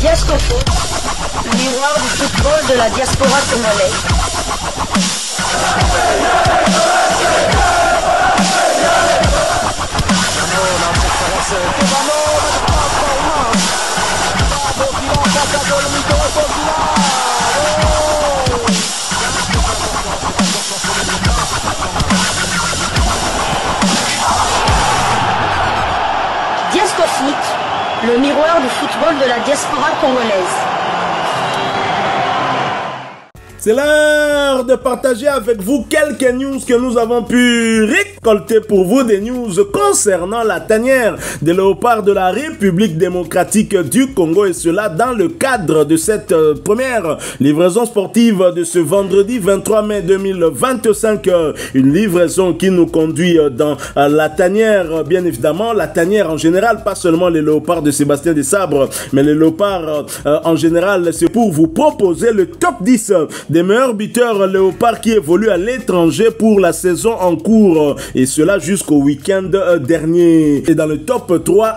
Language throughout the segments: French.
Diascofoot, miroir du football de la diaspora congolaise. Diascofoot, le miroir du football de la diaspora congolaise. C'est l'heure de partager avec vous quelques news que nous avons pu récolter pour vous, des news concernant la tanière des léopards de la République démocratique du Congo, et cela dans le cadre de cette première livraison sportive de ce vendredi 23 mai 2025, une livraison qui nous conduit dans la tanière, bien évidemment, la tanière en général, pas seulement les léopards de Sébastien Desabre, mais les léopards en général. C'est pour vous proposer le top 10 des meilleurs buteurs léopards qui évoluent à l'étranger pour la saison en cours, et cela jusqu'au week-end dernier. Et dans le top 3,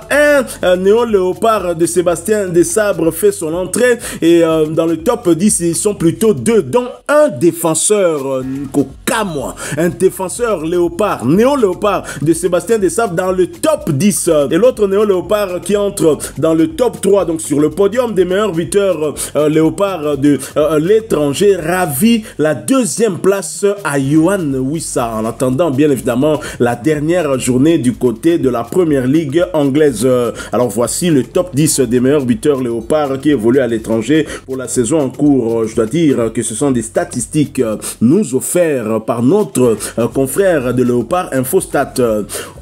un néo-léopard de Sébastien Desabre fait son entrée, et dans le top 10, ils sont plutôt deux, dont un défenseur, Kamwa, un défenseur léopard, néo-léopard de Sébastien Desabre dans le top 10, et l'autre néo-léopard qui entre dans le top 3, donc sur le podium des meilleurs buteurs léopards de l'étranger, ravi la deuxième place à Yohan Wissa, en attendant bien évidemment la dernière journée du côté de la première ligue anglaise. Alors voici le top 10 des meilleurs buteurs léopards qui évoluent à l'étranger pour la saison en cours. Je dois dire que ce sont des statistiques nous offertes par notre confrère de Léopard Infostat.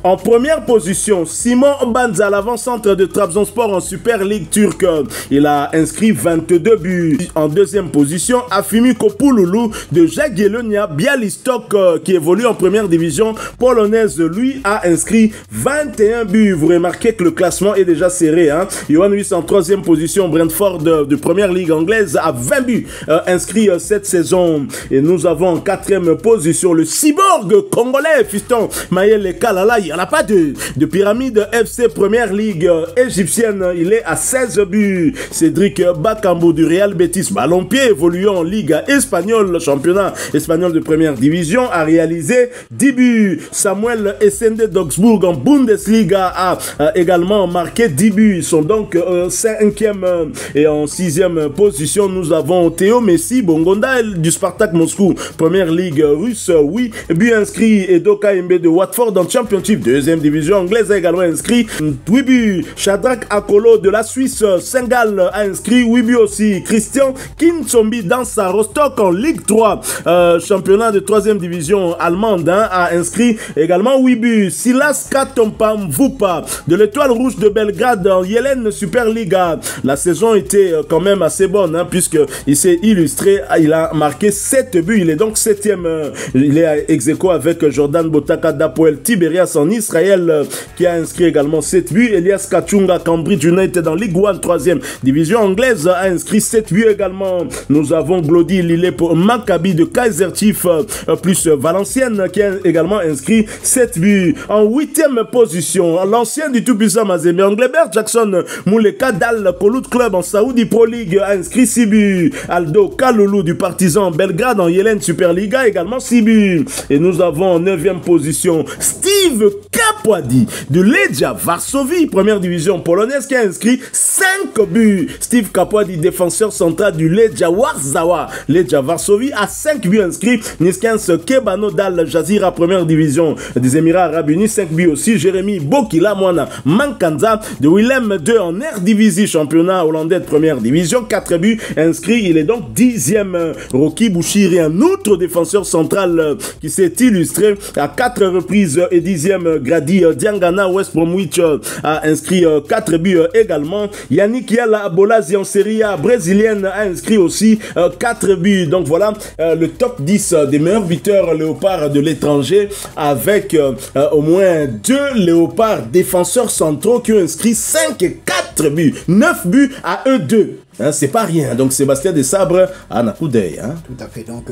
En première position, Simon Banza, l'avant-centre de Trabzonspor en Super League turque. Il a inscrit 22 buts. En deuxième position, Afimi Kopouloulou de Jagiellonia Bialystok, qui évolue en première division polonaise, lui a inscrit 21 buts. Vous remarquez que le classement est déjà serré, hein? Yohan Wissa en troisième position, Brentford de première ligue anglaise a 20 buts inscrits cette saison. Et nous avons en quatrième position le cyborg congolais, fiston Maël Kalala. Il n'y en a pas de pyramide FC première ligue égyptienne. Il est à 16 buts. Cédric Bakambu du Real Betis, ballon-pied évoluant en Ligue espagnole, le championnat espagnol de première division, a réalisé 10 buts. Samuel Essende d'Augsbourg en Bundesliga a également marqué 10 buts. Ils sont donc 5e et en 6e position. Nous avons Théo Messi Bongonda du Spartak Moscou, première ligue russe, oui, but inscrit. Edoka Mbe de Watford en Championship, deuxième division anglaise, a également inscrit 8 buts. Shadrach Akolo de la Suisse, Saint-Gall, a inscrit 8 buts aussi. Christian Kinsombi dans sa Rostock en Ligue 3, championnat de 3e division allemande, hein, a inscrit également 8 buts. Silas Katompa Mvupa de l'Étoile Rouge de Belgrade en Yelen Superliga. La saison était quand même assez bonne, hein, puisqu'il s'est illustré, il a marqué 7 buts, il est donc 7e, il est ex aequo avec Jordan Botaka d'Apoel Tiberias en Israël, qui a inscrit également 7 buts. Elias Kachunga Cambridge United en Ligue 1 3e division anglaise a inscrit 7 buts également. Nous avons Glody Lille pour Maccabi de Kaiser Chiefs plus Valenciennes, qui a également inscrit 7 buts. En 8e position, l'ancien du tout-puissant Mazembe, Englebert Jackson Mouleka d'Al Kolut Club en Saudi Pro League, a inscrit 6 buts. Aldo Kaloulou du Partizan Belgrade en Yelen Superliga, également 6 buts. Et nous avons en 9e position Steve Kapwadi de Legia Varsovie, première division polonaise, qui a inscrit 5 buts. Steve Kapwadi, défenseur central du Legia Warsaw, Legia Varsovie, a 5 buts inscrits. Niskens Kebano d'Al Jazeera, première division des Émirats Arabes Unis, 5 buts aussi. Jérémy Bokila Mwana Mankanza de Willem II en Eredivisie, championnat hollandais de première division, 4 buts inscrits. Il est donc 10e. Rocky Bouchiri, un autre défenseur central qui s'est illustré à 4 reprises, et 10e. Grady Diangana West Bromwich a inscrit 4 buts également. Yannick Yala Bolazi en Serie A brésilienne a inscrit aussi 4 buts. Donc voilà le top 10 des meilleurs buteurs léopards de l'étranger, avec au moins 2 léopards défenseurs centraux qui ont inscrit 5 et 4 buts. 9 buts à eux deux. Hein, c'est pas rien. Donc Sébastien Desabre a un coup d'œil. Hein. Tout à fait. Donc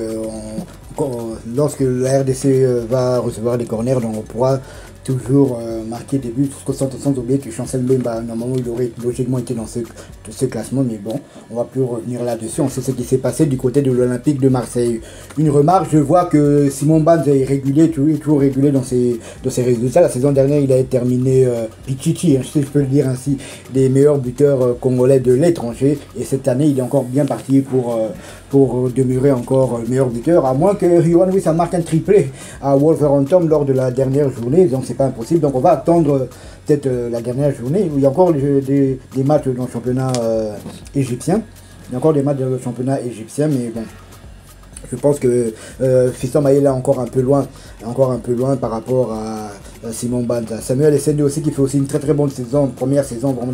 lorsque la RDC va recevoir des corners, donc on pourra toujours marqué des buts, sans oublier que Chancel Mbemba, normalement, il aurait logiquement été dans ce classement, mais bon, on va plus revenir là-dessus. On sait ce qui s'est passé du côté de l'Olympique de Marseille. Une remarque, je vois que Simon Banza est régulier, toujours régulier dans ses résultats. La saison dernière, il a terminé Pichichi, si je peux le dire ainsi, des meilleurs buteurs congolais de l'étranger. Et cette année, il est encore bien parti pour demeurer encore meilleur buteur, à moins que Yohan Wissa marque un triplé à Wolverhampton lors de la dernière journée, donc c'est pas impossible. Donc on va attendre peut-être la dernière journée, où il y a encore des matchs dans le championnat égyptien. Il y a encore des matchs dans le championnat égyptien, mais bon, je pense que Fiston Maïla est encore un peu loin par rapport à Simon Banza. Samuel Essende aussi, qui fait aussi une très très bonne saison, première saison vraiment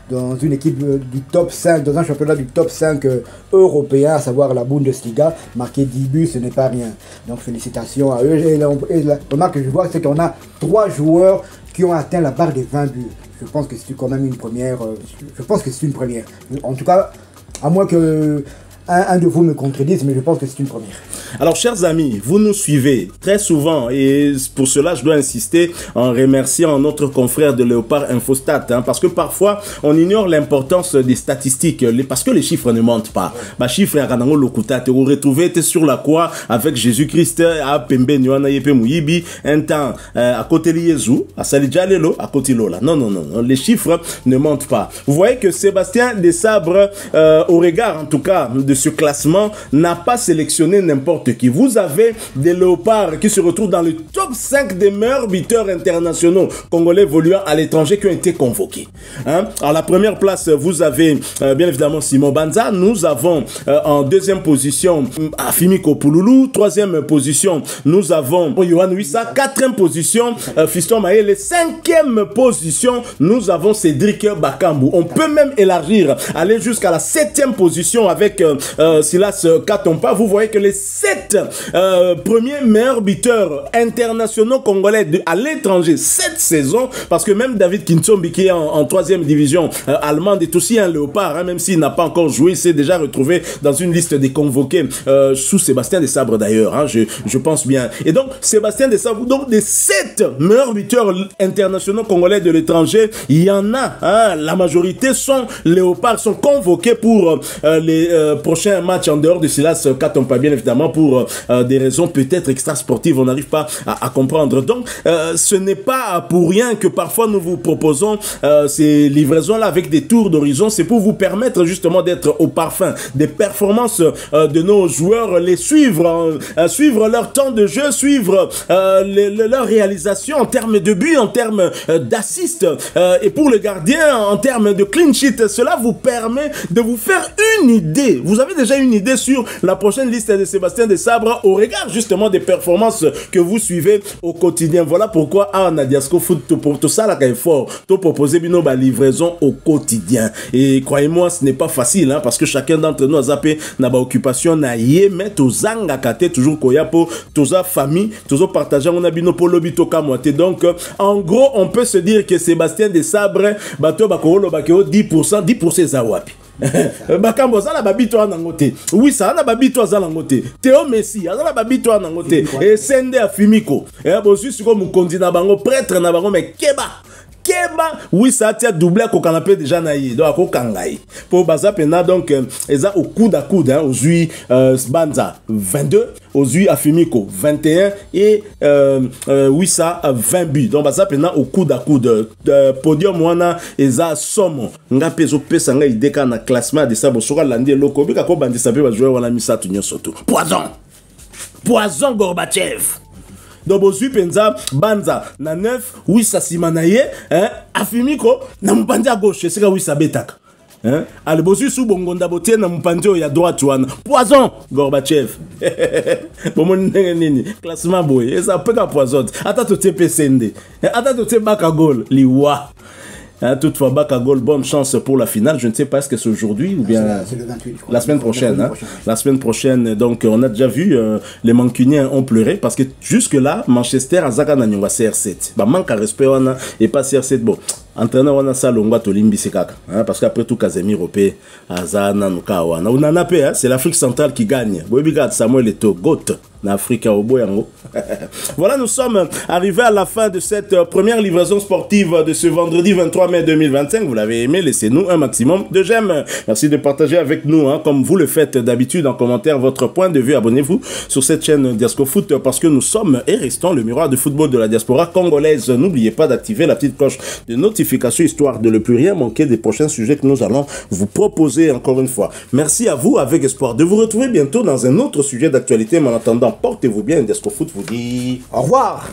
dans une équipe du top 5, dans un championnat du top 5 européen, à savoir la Bundesliga. Marquer 10 buts, ce n'est pas rien. Donc félicitations à eux. Et la remarque que je vois, c'est qu'on a 3 joueurs qui ont atteint la barre des 20 buts. Je pense que c'est quand même une première. Je pense que c'est une première. En tout cas, à moins que un de vous me contredise, mais je pense que c'est une première. Alors, chers amis, vous nous suivez très souvent et pour cela, je dois insister en remerciant notre confrère de Léopard Infostat, parce que parfois, on ignore l'importance des statistiques, parce que les chiffres ne mentent pas. Les chiffres, vous retrouvez sur la croix avec Jésus-Christ à Pembe, un temps à côté de Jésus, à Salidjalelo, à côté de Lola. Non, les chiffres ne mentent pas. Vous voyez que Sébastien Desabre, au regard en tout cas de ce classement, n'a pas sélectionné n'importe qui. Vous avez des Léopards qui se retrouvent dans le top 5 des meilleurs buteurs internationaux congolais évoluant à l'étranger qui ont été convoqués. À la première place, vous avez bien évidemment Simon Banza. Nous avons en deuxième position Afimiko Pouloulou. Troisième position, nous avons Yohan Wissa. Quatrième position, Fiston Maïla. Cinquième position, nous avons Cédric Bakambu. On peut même élargir, aller jusqu'à la 7e position avec Silas Katompa. Vous voyez que les 7 premiers meilleurs buteurs internationaux congolais à l'étranger cette saison, parce que même David Kintsombi qui est en 3e division allemande est aussi un Léopard, même s'il n'a pas encore joué, il s'est déjà retrouvé dans une liste des convoqués sous Sébastien Desabre d'ailleurs, je pense bien. Et donc Sébastien Desabre, donc des 7 meilleurs buteurs internationaux congolais de l'étranger, il y en a, la majorité sont Léopards, sont convoqués pour les prochains matchs en dehors de Silas Katompa, bien évidemment pour des raisons peut-être extra-sportives, on n'arrive pas à comprendre. Donc ce n'est pas pour rien que parfois nous vous proposons ces livraisons-là avec des tours d'horizon. C'est pour vous permettre justement d'être au parfum des performances de nos joueurs, les suivre, suivre leur temps de jeu, suivre leur réalisation en termes de buts, en termes d'assists, et pour le gardien en termes de clean sheet. Cela vous permet de vous faire une idée. Vous avez déjà une idée sur la prochaine liste de Sébastien Desabre au regard justement des performances que vous suivez au quotidien. Voilà pourquoi à Nadiasco Foot pour tout ça là est fort, tout proposer bino ba livraison au quotidien. Et croyez-moi, ce n'est pas facile, parce que chacun d'entre nous a zappé na ba occupation na yé mais to zanga kate toujours koyapo toza famille toujours partager on a bino polo bitoka moite. Donc en gros, on peut se dire que Sébastien Desabre bato bakolo bakeo 10% zawapi. Bakambo za la babito anangote. Oui, ça na babito za la ngote. Théo Messi za la babito anangote. Et Sende Afimiko. Et bosu siko mukonzi na bango prêtre na bango mais Keba, oui, ça tient doublé à Kokanapé déjà naïe, donc à Kokangaï. Pour Baza Pena, donc, ils ont au coude à coude, aux Ui Banza 22, aux Ui Afimiko 21 et oui, ça 20 buts. Donc, Baza Pena au coude à coude. Podium, wana, ils ont somme. Nga peso pesa nga ideka na classement de ça, bosoka landé loko, bika ko bandi sape va jouer wala misa tunyo soto. Poison Gorbachev. Donc, Bosu Penza, Banza, na 9, oui, ça simanaye, Afimiko, na mpandi à gauche, c'est que oui, ça bétak. Allez, Bosu sous Bongonda Boté, na mpandi à droite, poison, Gorbachev. Bon, mon classement boy, et ça peut qu'à poison. Attends, tu t'es PCND. Attends, tu t'es Bakagol, liwa. Toutefois, Bakagol, bonne chance pour la finale. Je ne sais pas est-ce que c'est aujourd'hui ou bien c'est le 28, la semaine prochaine. La semaine prochaine, donc on a déjà vu les Mancuniens ont pleuré parce que jusque-là, Manchester a Zaka na nyonga CR7. Bah manque à respect wana et pas CR7 bon. Entraîneur wana salongwa tolimbi sekaka parce qu'après tout Casemiro pe azana nuka wana. On en a c'est l'Afrique centrale qui gagne. Bobigat Samuel Eto'o goat. Africa au Boyango. Voilà, nous sommes arrivés à la fin de cette première livraison sportive de ce vendredi 23 mai 2025. Vous l'avez aimé, laissez-nous un maximum de j'aime. Merci de partager avec nous, comme vous le faites d'habitude en commentaire, votre point de vue. Abonnez-vous sur cette chaîne Diasco Foot parce que nous sommes et restons le miroir de football de la diaspora congolaise. N'oubliez pas d'activer la petite cloche de notification histoire de ne plus rien manquer des prochains sujets que nous allons vous proposer encore une fois. Merci à vous, avec espoir de vous retrouver bientôt dans un autre sujet d'actualité. Mais en attendant, portez-vous bien. Diasco Foot vous dit au revoir.